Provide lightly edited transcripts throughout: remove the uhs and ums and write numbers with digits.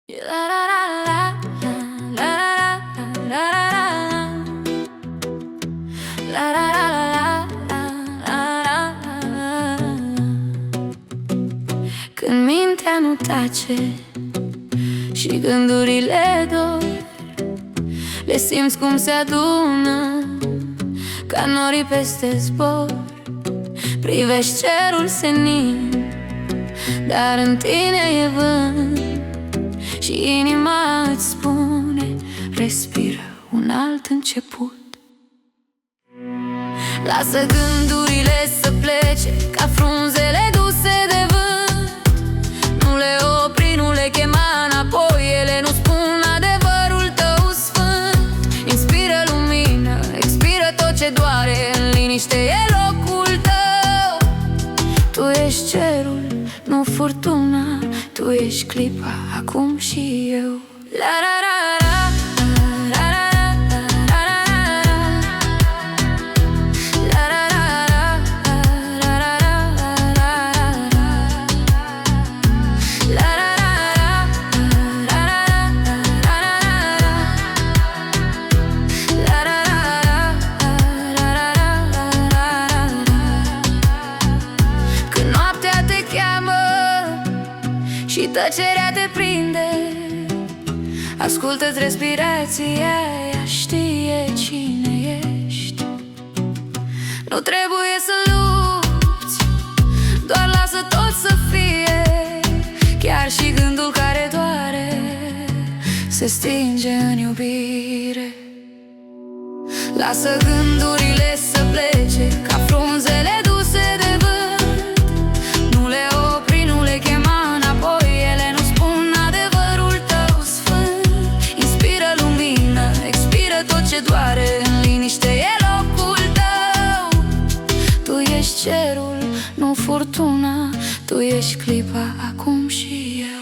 Când mintea nu tace și gândurile dor, le simți cum se adună ca norii peste zbor. Privești cerul senin, dar în tine e vânt și inima îți spune: respiră, un alt început. Lasă gândurile să plece ca frunzele duse de vânt. Nu le opri, nu le chema înapoi, ele nu spun adevărul tău sfânt. Inspiră lumină, expiră tot ce doare, în liniște e locul tău. Tu ești cerul, nu furtuna, tu ești clipa, acum și eu. La la la la. Și tăcerea te prinde, ascultă-ți respirația, ea știe cine ești. Nu trebuie să lupți, doar lasă tot să fie. Chiar și gândul care doare se stinge în iubire. Lasă gândurile să plece ca frunzele duse de vânt. Nu le opri, nu le chema înapoi, ele nu spun adevărul tău sfânt. Inspiră lumină, expiră tot ce doare, în liniște e locul tău. Tu ești cerul, nu furtuna, tu ești clipa, acum și eu.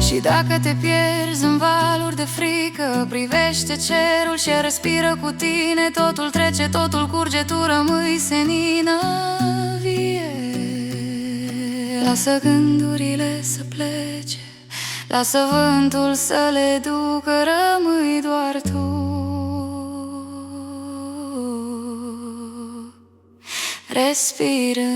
Și dacă te pierzi în valuri de frică, privește cerul și respiră cu tine. Totul trece, totul curge, tu rămâi senină vie. Lasă gândurile să plece, lasă vântul să le ducă, rămâi doar tu. Respiră.